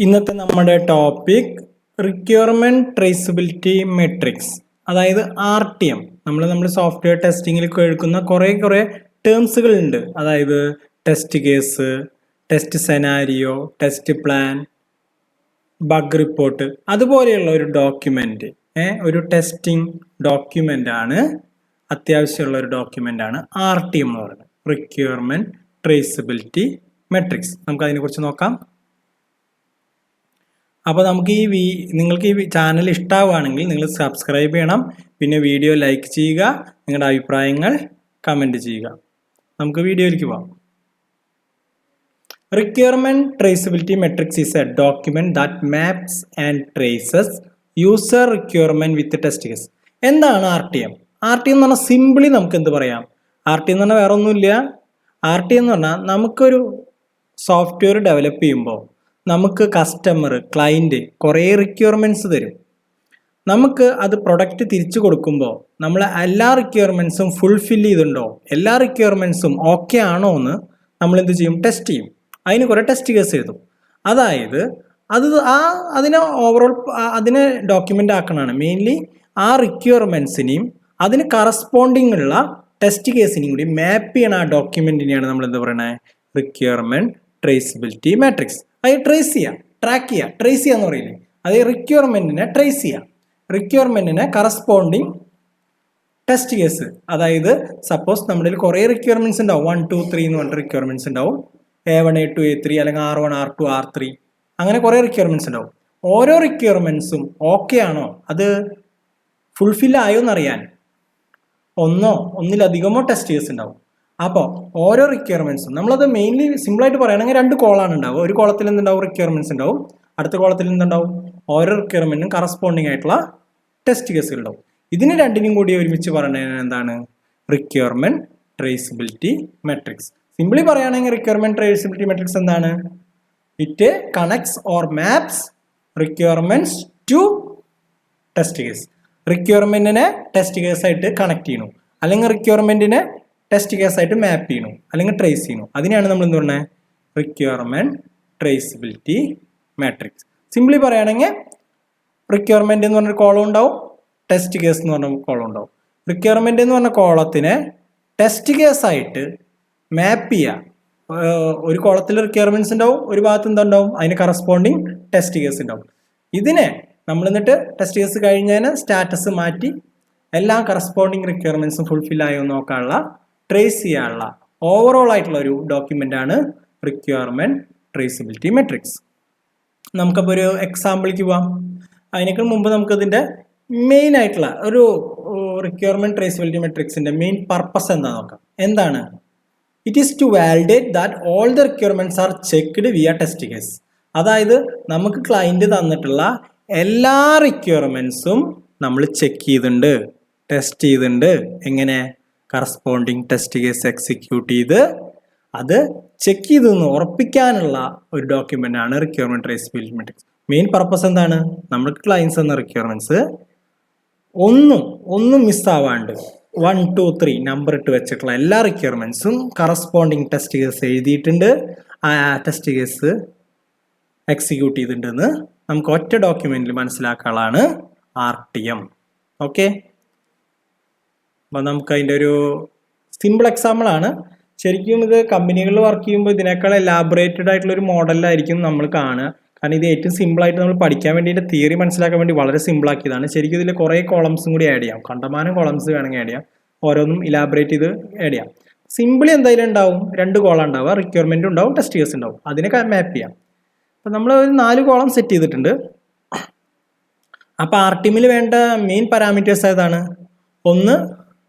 ഇന്നത്തെ നമ്മുടെ topic requirement traceability matrix, അതായത് RTM. നമ്മൾ സോഫ്റ്റ്വെയർ ടെസ്റ്റിങ്ങിൽ കേൾക്കുന്ന കുറേ ടേംസുകൾ ഉണ്ട്. അതായത് test case, test scenario, test plan, bug report, അതുപോലെയുള്ള ഒരു ഡോക്യുമെന്റ്, ഒരു ടെസ്റ്റിംഗ് ഡോക്യുമെന്റ് ആണ്, അത്യാവശ്യമുള്ള ഒരു ഡോക്യുമെന്റ് ആണ് RTM എന്ന് പറയുന്നത്, റിക്വയർമെന്റ് ട്രേസബിലിറ്റി മെട്രിക്സ്. നമുക്ക് അതിനെക്കുറിച്ച് നോക്കാം. അപ്പോൾ നമുക്ക് നിങ്ങൾക്ക് ഈ ചാനൽ ഇഷ്ടമാവുകയാണെങ്കിൽ നിങ്ങൾ സബ്സ്ക്രൈബ് ചെയ്യണം, പിന്നെ വീഡിയോ ലൈക്ക് ചെയ്യുക, നിങ്ങളുടെ അഭിപ്രായങ്ങൾ കമൻറ്റ് ചെയ്യുക. നമുക്ക് വീഡിയോയിലേക്ക് പോകാം. Requirement Traceability Matrix is a document that maps and traces user requirement with the test case. എന്താണ് RTM? RTM എന്ന് പറഞ്ഞാൽ സിംപിളി നമുക്ക് എന്ത് പറയാം? RTM എന്ന് പറഞ്ഞാൽ വേറെ ഒന്നുമില്ല. RTM എന്ന് പറഞ്ഞാൽ നമുക്കൊരു സോഫ്റ്റ്വെയർ ഡെവലപ്പ് ചെയ്യുമ്പോൾ നമുക്ക് കസ്റ്റമർ, ക്ലയൻറ്റ് കുറേ റിക്വയർമെൻറ്റ്സ് തരും. നമുക്ക് അത് പ്രൊഡക്റ്റ് തിരിച്ചു കൊടുക്കുമ്പോൾ നമ്മൾ എല്ലാ റിക്വയർമെൻറ്റ്സും ഫുൾഫിൽ ചെയ്തിട്ടുണ്ടോ, എല്ലാ റിക്വയർമെൻറ്റ്സും ഓക്കെ ആണോ എന്ന് നമ്മൾ എന്ത് ചെയ്യും? ടെസ്റ്റ് ചെയ്യും. അതിന് കുറേ ടെസ്റ്റ് കേസ് എഴുതും. അതായത് അതിനെ ഓവറോൾ അതിനെ ഡോക്യുമെൻ്റ് ആക്കണതാണ്. മെയിൻലി ആ റിക്വയർമെൻറ്റ്സിനെയും അതിന് കറസ്പോണ്ടിങ് ഉള്ള ടെസ്റ്റ് കേസിനെയും കൂടി മാപ്പ് ചെയ്യണ ആ ഡോക്യുമെൻറ്റിനെയാണ് നമ്മൾ എന്ത് പറയണത്? Requirement traceability matrix. അത് ട്രേസ് ചെയ്യുക, ട്രാക്ക് ചെയ്യുക, ട്രേസ് ചെയ്യുക എന്ന് പറയില്ലേ, അത് റിക്വയർമെൻറ്റിനെ ട്രേസ് ചെയ്യുക, റിക്വയർമെൻറ്റിനെ കറസ്പോണ്ടിങ് ടെസ്റ്റ് കേസ്. അതായത് സപ്പോസ് നമ്മുടെ കുറേ റിക്വയർമെൻറ്റ്സ് ഉണ്ടാവും, 1, 2, 3 എന്ന് പറഞ്ഞിട്ട് റിക്വയർമെൻറ്റ്സ് ഉണ്ടാവും. A1, A2, A3 അല്ലെങ്കിൽ R1, R2, R3 അങ്ങനെ കുറേ റിക്വയർമെൻറ്റ്സ് ഉണ്ടാവും. ഓരോ റിക്വയർമെൻറ്റ്സും ഓക്കെ ആണോ, അത് ഫുൾഫിൽ ആയോ എന്നറിയാൻ ഒന്നിലധികമോ ടെസ്റ്റ് കേസ് ഉണ്ടാവും. അപ്പോൾ ഓരോ റിക്വയർമെൻറ്റ്സും നമ്മളത് മെയിൻലി സിമ്പിളായിട്ട് പറയുകയാണെങ്കിൽ 2 കോളാണ് ഉണ്ടാവുക. ഒരു കോളത്തിൽ എന്തുണ്ടാവും? റിക്വയർമെൻറ്റ്സ് ഉണ്ടാവും. അടുത്ത കോളത്തിൽ എന്തുണ്ടാവും? ഓരോ റിക്വയർമെൻറ്റിനും കറസ്പോണ്ടിങ് ആയിട്ടുള്ള ടെസ്റ്റ് കേസുകൾ ഉണ്ടാവും. ഇതിന് രണ്ടിനും കൂടി ഒരുമിച്ച് പറയുന്നത് എന്താണ്? Requirement traceability metrics. സിംപിളി പറയുകയാണെങ്കിൽ റിക്വയർമെൻറ്റ് ട്രേസബിലിറ്റി മെട്രിക്സ് എന്താണ്? It connects or maps requirements to test case. റിക്വയർമെൻറ്റിനെ ടെസ്റ്റ് കേസായിട്ട് കണക്ട് ചെയ്യണം, അല്ലെങ്കിൽ റിക്വയർമെൻറ്റിനെ ടെസ്റ്റ് കേസായിട്ട് മാപ്പ് ചെയ്യണം, അല്ലെങ്കിൽ ട്രേസ് ചെയ്യണം. അതിനെയാണ് നമ്മൾ എന്ത് പറയുന്നത്? Requirement traceability matrix. സിംപിളി പറയുകയാണെങ്കിൽ റിക്വയർമെൻറ്റ് എന്ന് പറഞ്ഞൊരു കോളം ഉണ്ടാവും, ടെസ്റ്റ് കേസ് എന്ന് പറഞ്ഞ കോളം ഉണ്ടാവും. റിക്വയർമെൻറ്റ് എന്ന് പറഞ്ഞ കോളത്തിനെ ടെസ്റ്റ് കേസായിട്ട് മാപ്പ് ചെയ്യുക. ഒരു കോളത്തിൽ റിക്വയർമെൻറ്റ്സ് ഉണ്ടാവും, ഒരു ഭാഗത്ത് എന്തുണ്ടാവും? അതിന് കറസ്പോണ്ടിങ് ടെസ്റ്റ് കേസ് ഉണ്ടാവും. ഇതിനെ നമ്മൾ എന്നിട്ട് ടെസ്റ്റ് കേസ് കഴിഞ്ഞതിന് സ്റ്റാറ്റസ് മാറ്റി എല്ലാ കറസ്പോണ്ടിങ് റിക്വയർമെൻറ്റ്സും ഫുൾഫിൽ ആയോ നോക്കാനുള്ള, ട്രേസ് ചെയ്യാനുള്ള ഓവറോൾ ആയിട്ടുള്ള ഒരു ഡോക്യുമെൻ്റ് ആണ് റിക്വയർമെൻറ്റ് ട്രേസബിലിറ്റി മെട്രിക്സ്. നമുക്കപ്പോൾ ഒരു എക്സാമ്പിളിലേക്ക് പോവാം. അതിനേക്കാൾ മുമ്പ് നമുക്കതിൻ്റെ മെയിൻ ആയിട്ടുള്ള ഒരു റിക്വയർമെൻറ്റ് ട്രേസബിലിറ്റി മെട്രിക്സിൻ്റെ മെയിൻ പർപ്പസ് എന്താണെന്ന് നോക്കാം. എന്താണ്? It is to validate that all the requirements are checked via test case. അതായത് നമുക്ക് ക്ലയൻറ്റ് തന്നിട്ടുള്ള എല്ലാ റിക്വയർമെൻറ്റ്സും നമ്മൾ ചെക്ക് ചെയ്തിട്ടുണ്ട്, ടെസ്റ്റ് ചെയ്തിട്ടുണ്ട്. എങ്ങനെ? കറസ്പോണ്ടിങ് ടെസ്റ്റ് കേസ് എക്സിക്യൂട്ട് ചെയ്ത് അത് ചെക്ക് ചെയ്തെന്ന് ഉറപ്പിക്കാനുള്ള ഒരു ഡോക്യുമെൻ്റ് ആണ് requirement traceability matrix. Main purpose എന്താണ്? നമുക്ക് ക്ലയൻസ് എന്ന റിക്വയർമെൻറ്റ്സ് ഒന്നും മിസ്സാവാണ്ട് 1, 2, 3 നമ്പർ ഇട്ട് വെച്ചിട്ടുള്ള എല്ലാ റിക്വയർമെൻറ്റ്സും കറസ്പോണ്ടിങ് ടെസ്റ്റ് കേസ് എഴുതിയിട്ടുണ്ട്, ആ ടെസ്റ്റ് കേസ് എക്സിക്യൂട്ട് ചെയ്തിട്ടുണ്ടെന്ന് നമുക്ക് ഒറ്റ ഡോക്യുമെന്റിൽ മനസ്സിലാക്കാനുള്ളതാണ് RTM. ഓക്കെ, അപ്പോൾ നമുക്ക് അതിൻ്റെ ഒരു സിമ്പിൾ എക്സാമ്പിളാണ്. ശരിക്കും ഇത് കമ്പനികളിൽ വർക്ക് ചെയ്യുമ്പോൾ ഇതിനേക്കാൾ എലാബറേറ്റഡ് ആയിട്ടുള്ള ഒരു മോഡലിലായിരിക്കും നമ്മൾ കാണുക. കാരണം ഇത് ഏറ്റവും സിമ്പിളായിട്ട് നമ്മൾ പഠിക്കാൻ വേണ്ടിയിട്ട് തിയറി മനസ്സിലാക്കാൻ വേണ്ടി വളരെ സിമ്പിളാക്കിയതാണ്. ശരിക്കും ഇതിൽ കുറേ കോളംസും കൂടി ആഡ് ചെയ്യാം, കണ്ടമാനം കോളംസ് വേണമെങ്കിൽ ആഡ് ചെയ്യാം, ഓരോന്നും ഇലാബറേറ്റ് ചെയ്ത് ആഡ് ചെയ്യാം. സിമ്പിളി എന്തായാലും ഉണ്ടാവും, 2 കോളം ഉണ്ടാവുക, റിക്വയർമെൻറ്റ് ഉണ്ടാവും, ടെസ്റ്റ് കേസ് ഉണ്ടാവും, അതിനെ മാപ്പ് ചെയ്യാം. അപ്പോൾ നമ്മൾ ഒരു 4 കോളം സെറ്റ് ചെയ്തിട്ടുണ്ട്. അപ്പോൾ RTMൽ വേണ്ട മെയിൻ പാരാമീറ്റേഴ്സ് ഏതാണ്? ഒന്ന്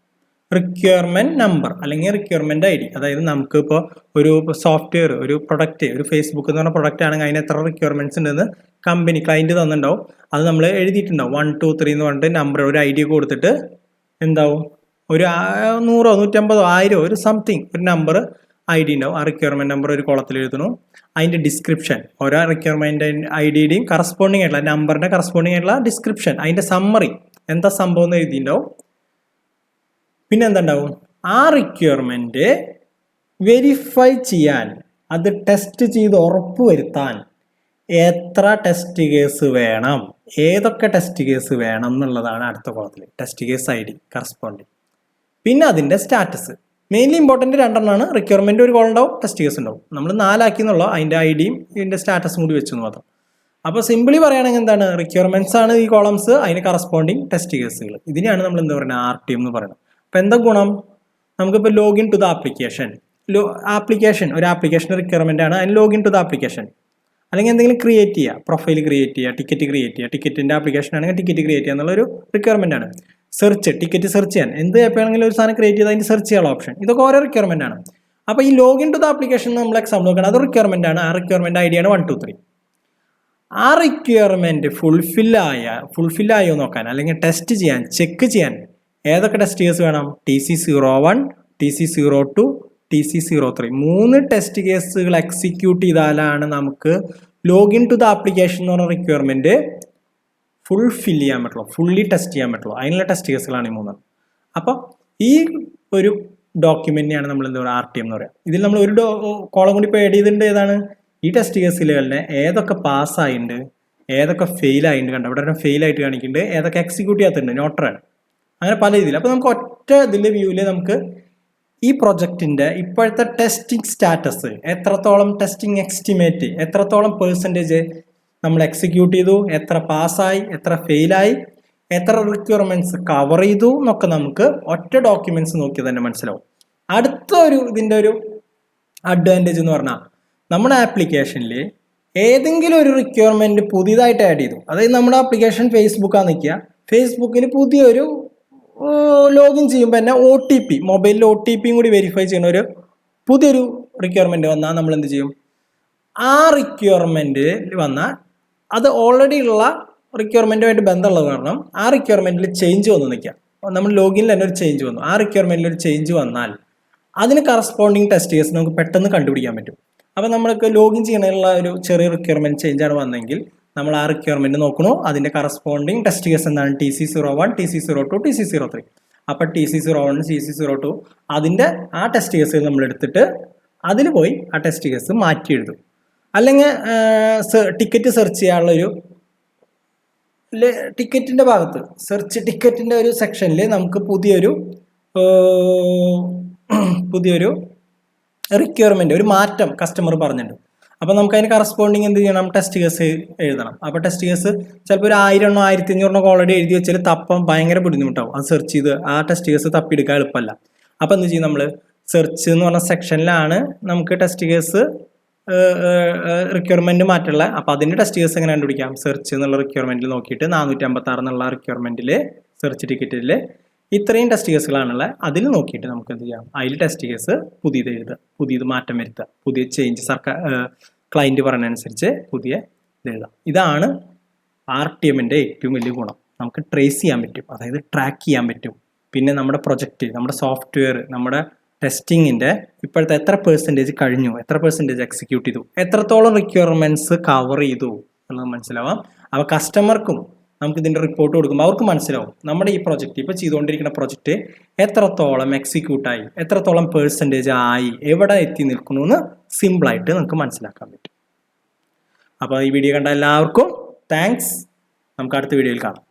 റിക്വയർമെൻറ്റ് നമ്പർ അല്ലെങ്കിൽ റിക്വയർമെൻറ്റ് ID. അതായത് നമുക്ക് ഇപ്പോൾ ഒരു സോഫ്റ്റ്വെയർ, ഒരു പ്രൊഡക്റ്റ്, ഒരു ഫേസ്ബുക്ക് എന്ന് പറഞ്ഞ പ്രൊഡക്റ്റ് ആണെങ്കിൽ അതിന് എത്ര റിക്വയർമെൻറ്റ്സ് ഉണ്ടെന്ന് കമ്പനി ക്ലയൻറ്റ് തന്നിട്ടുണ്ടാവും. അത് നമ്മൾ എഴുതിയിട്ടുണ്ടാവും. 1, 2, 3 എന്ന് പറഞ്ഞിട്ട് നമ്പർ, ഒരു ID കൊടുത്തിട്ട് എന്താവും, ഒരു 100, 150, 1000 ഒരു സംതിങ് ഒരു നമ്പർ ID ഉണ്ടാവും. ആ റിക്വയർമെൻറ്റ് നമ്പർ ഒരു കോളത്തിൽ എഴുതണം. അതിൻ്റെ ഡിസ്ക്രിപ്ഷൻ, ഓരോ റിക്വയർമെൻറ്റ് IDയുടെയും കറസ്പോണ്ടിങ് ആയിട്ടുള്ള നമ്പറിൻ്റെ കറസ്പോണ്ടിങ് ആയിട്ടുള്ള ഡിസ്ക്രിപ്ഷൻ, അതിൻ്റെ സമ്മറി എന്താ സംഭവം എന്ന് എഴുതിയിട്ടുണ്ടാവും. പിന്നെ എന്തുണ്ടാവും? ആ റിക്വയർമെൻറ്റ് വെരിഫൈ ചെയ്യാൻ, അത് ടെസ്റ്റ് ചെയ്ത് ഉറപ്പ് വരുത്താൻ എത്ര ടെസ്റ്റ് കേസ് വേണം, ഏതൊക്കെ ടെസ്റ്റ് കേസ് വേണം എന്നുള്ളതാണ് അടുത്ത കോളത്തിൽ. Test case I D corresponding, പിന്നെ അതിൻ്റെ സ്റ്റാറ്റസ്. മെയിൻലി ഇമ്പോർട്ടൻറ്റ് രണ്ടെണ്ണമാണ്. റിക്വയർമെൻറ്റ് ഒരു കോൾ ഉണ്ടാവും, ടെസ്റ്റ് കേസ് ഉണ്ടാവും. നമ്മൾ 4 ആക്കി എന്നുള്ള അതിൻ്റെ ഐ ഡിയും ഇതിൻ്റെ സ്റ്റാറ്റസും കൂടി വെച്ചു മാത്രം. അപ്പോൾ സിമ്പിളി പറയുകയാണെങ്കിൽ എന്താണ്, റിക്വയർമെൻറ്റ്സ് ആണ് ഈ കോളംസ്, അതിന് കറസ്പോണ്ടിങ് ടെസ്റ്റ് കേസുകൾ. ഇതിനെയാണ് നമ്മൾ എന്താ പറയുക, RTM എന്ന് പറയുന്നത്. അപ്പോൾ എന്താ ഗുണം, നമുക്കിപ്പോൾ ലോഗിൻ ടു ദ ആപ്ലിക്കേഷൻ, ഒരു ആപ്ലിക്കേഷൻ റിക്വയർമെൻ്റ് ആണ്, അതിന് ലോഗിൻ ടു ദ ആപ്ലിക്കേഷൻ. അല്ലെങ്കിൽ എന്തെങ്കിലും ക്രിയേറ്റ് ചെയ്യുക, പ്രൊഫൈൽ ക്രിയേറ്റ് ചെയ്യുക, ടിക്കറ്റ് ക്രിയേറ്റ് ചെയ്യുക, ടിക്കറ്റിൻ്റെ ആപ്ലിക്കേഷൻ ആണെങ്കിൽ ടിക്കറ്റ് ക്രിയേറ്റ് ചെയ്യുക എന്നുള്ളൊരു റിക്വയർമെൻ്റ് ആണ്. സെർച്ച്, ടിക്കറ്റ് സെർച്ച് ചെയ്യാൻ, എന്ത് ആപ്പ് ആണെങ്കിലും ഒരു സാധനം ക്രിയേറ്റ് ചെയ്ത് അതിൻ്റെ സെർച്ച് ചെയ്യാനുള്ള ഓപ്ഷൻ, ഇതൊക്കെ ഓരോ റിക്വയർമെൻ്റ് ആണ്. അപ്പോൾ ഈ ലോഗിൻ ടു ദ ആപ്ലിക്കേഷൻ നമ്മൾ എക്സാമ്പിൾ നോക്കണം, അത് റിക്വയർമെൻ്റ് ആണ്. ആ റിക്വയർമെൻ്റ് ഐ ഡിയാണ് 1 2 3. ആ റിക്വയർമെൻറ്റ് ഫുൾഫില്ലായോ നോക്കാൻ, അല്ലെങ്കിൽ ടെസ്റ്റ് ചെയ്യാൻ, ചെക്ക് ചെയ്യാൻ ഏതൊക്കെ ടെസ്റ്റ് കേസ് വേണം, TC01, TC02, TC03, 3 ടെസ്റ്റ് കേസുകൾ എക്സിക്യൂട്ട് ചെയ്താലാണ് നമുക്ക് ലോഗിൻ ടു ദ ആപ്ലിക്കേഷൻ എന്ന് പറഞ്ഞ റിക്വയർമെൻറ്റ് ഫുൾഫിൽ ചെയ്യാൻ പറ്റുള്ളൂ, ഫുള്ളി ടെസ്റ്റ് ചെയ്യാൻ പറ്റുള്ളൂ. അതിനുള്ള ടെസ്റ്റ് കേസുകളാണ് ഈ 3. അപ്പോൾ ഈ ഒരു ഡോക്യുമെന്റിനെയാണ് നമ്മൾ എന്താ പറയുക, RTM എന്ന് പറയുക. ഇതിൽ നമ്മൾ ഒരു കോളം കൂടി ഇപ്പോൾ ആഡ് ചെയ്തിട്ടുണ്ട്. ഏതാണ്, ഈ ടെസ്റ്റ് കേസുകളുടെ ഏതൊക്കെ പാസ്സായിട്ടുണ്ട്, ഏതൊക്കെ ഫെയിൽ ആയിട്ടുണ്ട്, കണ്ടോ ഇവിടെ ഫെയിൽ ആയിട്ട് കാണിക്കുന്നുണ്ട്, ഏതൊക്കെ എക്സിക്യൂട്ട് ചെയ്യാത്തുണ്ട്, നോട്ടറാണ്, അങ്ങനെ പല രീതിയിൽ. അപ്പോൾ നമുക്ക് ഒറ്റ ഇതിൻ്റെ വ്യൂവിൽ നമുക്ക് ഈ പ്രൊജക്റ്റിൻ്റെ ഇപ്പോഴത്തെ ടെസ്റ്റിംഗ് സ്റ്റാറ്റസ്, എത്രത്തോളം ടെസ്റ്റിംഗ് എസ്റ്റിമേറ്റ്, എത്രത്തോളം പെർസെൻറ്റേജ് നമ്മൾ എക്സിക്യൂട്ട് ചെയ്തു, എത്ര പാസ്സായി, എത്ര ഫെയിലായി, എത്ര റിക്വയർമെൻറ്റ്സ് കവർ ചെയ്തു എന്നൊക്കെ നമുക്ക് ഒറ്റ ഡോക്യുമെൻറ്റ്സ് നോക്കി തന്നെ മനസ്സിലാവും. അടുത്ത ഇതിൻ്റെ ഒരു അഡ്വാൻറ്റേജ് എന്ന് പറഞ്ഞാൽ, നമ്മുടെ ആപ്ലിക്കേഷനിൽ ഏതെങ്കിലും ഒരു റിക്വയർമെൻറ്റ് പുതിയതായിട്ട് ആഡ് ചെയ്തു, അതായത് നമ്മുടെ ആപ്ലിക്കേഷൻ ഫേസ്ബുക്കാണ് നിൽക്കുക, ഫേസ്ബുക്കിൽ പുതിയൊരു ലോഗിൻ ചെയ്യുമ്പോൾ തന്നെ OTP, മൊബൈലിൽ OTPയും കൂടി വെരിഫൈ ചെയ്യുന്ന ഒരു പുതിയൊരു റിക്വയർമെൻറ്റ് വന്നാൽ നമ്മൾ എന്ത് ചെയ്യും, ആ റിക്വയർമെൻറ്റ് വന്നാൽ അത് ഓൾറെഡി ഉള്ള റിക്വയർമെൻറ്റുമായിട്ട് ബന്ധമുള്ളത് കാരണം ആ റിക്വയർമെൻറ്റിൽ ചേഞ്ച് വന്നു നിൽക്കുക. നമ്മൾ ലോഗിനിൽ തന്നെ ഒരു ചേഞ്ച് വന്നു, ആ റിക്വയർമെൻറ്റിൽ ഒരു ചേഞ്ച് വന്നാൽ അതിന് കറസ്പോണ്ടിങ് ടെസ്റ്റ് കേസ് നമുക്ക് പെട്ടെന്ന് കണ്ടുപിടിക്കാൻ പറ്റും. അപ്പോൾ നമ്മൾക്ക് ലോഗിൻ ചെയ്യാനുള്ള ഒരു ചെറിയ റിക്വയർമെൻറ്റ് ചേഞ്ചാണ് വന്നെങ്കിൽ നമ്മൾ ആ റിക്വയർമെൻറ്റ് നോക്കണു, അതിൻ്റെ കറസ്പോണ്ടിങ് ടെസ്റ്റ് കേസ് എന്താണ്, TC01, TC02, TC03. അപ്പോൾ TC01, TC02 അതിൻ്റെ ആ ടെസ്റ്റ് കേസ് നമ്മൾ എടുത്തിട്ട് അതിൽ പോയി ആ ടെസ്റ്റ് കേസ് മാറ്റി എഴുതും. അല്ലെങ്കിൽ ടിക്കറ്റ് സെർച്ച് ചെയ്യാനുള്ളൊരു ടിക്കറ്റിൻ്റെ ഭാഗത്ത് ടിക്കറ്റിൻ്റെ ഒരു സെക്ഷനിൽ നമുക്ക് പുതിയൊരു റിക്വയർമെൻറ്റ്, ഒരു മാറ്റം കസ്റ്റമർ പറഞ്ഞിട്ടുണ്ട്. അപ്പോൾ നമുക്ക് അതിന് കറസ്പോണ്ടിങ് എന്ത് ചെയ്യണം, ടെസ്റ്റ് കേസ് എഴുതണം. അപ്പോൾ ടെസ്റ്റ് കേസ് ചിലപ്പോൾ ഒരു 1000 1500 ഓൾറെഡി എഴുതി വെച്ചാൽ തപ്പം ഭയങ്കര ബുദ്ധിമുട്ടാവും. അത് സെർച്ച് ചെയ്ത് ആ ടെസ്റ്റ് കേസ് തപ്പിയെടുക്കാൻ എളുപ്പമല്ല. അപ്പോൾ എന്ത് ചെയ്യും, നമ്മൾ സെർച്ച് എന്ന് പറഞ്ഞ സെക്ഷനിലാണ് നമുക്ക് ടെസ്റ്റ് കേസ് റിക്വയർമെൻറ്റ് മാറ്റുള്ള. അപ്പോൾ അതിൻ്റെ ടെസ്റ്റ് കേസ് എങ്ങനെ കണ്ടുപിടിക്കാം, സെർച്ച് എന്നുള്ള റിക്വയർമെൻറ്റിൽ നോക്കിയിട്ട് 456 എന്നുള്ള റിക്വയർമെൻറ്റിൽ സെർച്ച് ടിക്കറ്റിൽ ഇത്രയും ടെസ്റ്റ് കേസുകളാണുള്ളത്, അതിൽ നോക്കിയിട്ട് നമുക്ക് എന്ത് ചെയ്യാം, അതിൽ ടെസ്റ്റ് കേസ് പുതിയത് എഴുതുക, പുതിയത് മാറ്റം വരുത്തുക, പുതിയ ചേഞ്ച് ക്ലയൻറ്റ് പറയുന്നതനുസരിച്ച് പുതിയ എഴുതാം. ഇതാണ് RTMൻ്റെ ഏറ്റവും വലിയ ഗുണം. നമുക്ക് ട്രേസ് ചെയ്യാൻ പറ്റും, അതായത് ട്രാക്ക് ചെയ്യാൻ പറ്റും. പിന്നെ നമ്മുടെ പ്രൊജക്റ്റ്, നമ്മുടെ സോഫ്റ്റ്വെയർ, നമ്മുടെ ടെസ്റ്റിങ്ങിൻ്റെ ഇപ്പോഴത്തെ എത്ര പെർസെൻറ്റേജ് കഴിഞ്ഞു, എത്ര പെർസെൻറ്റേജ് എക്സിക്യൂട്ട് ചെയ്തു, എത്രത്തോളം റിക്വയർമെൻറ്റ്സ് കവർ ചെയ്തു എന്നുള്ളത് മനസ്സിലാവാം. അപ്പോൾ കസ്റ്റമർക്കും നമുക്ക് ഇതിൻ്റെ റിപ്പോർട്ട് കൊടുക്കുമ്പോൾ അവർക്ക് മനസ്സിലാവും നമ്മുടെ ഈ പ്രൊജക്റ്റ്, ഇപ്പോൾ ചെയ്തുകൊണ്ടിരിക്കുന്ന പ്രൊജക്റ്റ് എത്രത്തോളം എക്സിക്യൂട്ടായി, എത്രത്തോളം പെർസെൻറ്റേജ് ആയി, എവിടെ എത്തി നിൽക്കുന്നു എന്ന് സിമ്പിളായിട്ട് നമുക്ക് മനസ്സിലാക്കാൻ പറ്റും. അപ്പോൾ ഈ വീഡിയോ കണ്ട എല്ലാവർക്കും താങ്ക്സ്. നമുക്ക് അടുത്ത വീഡിയോയിൽ കാണാം.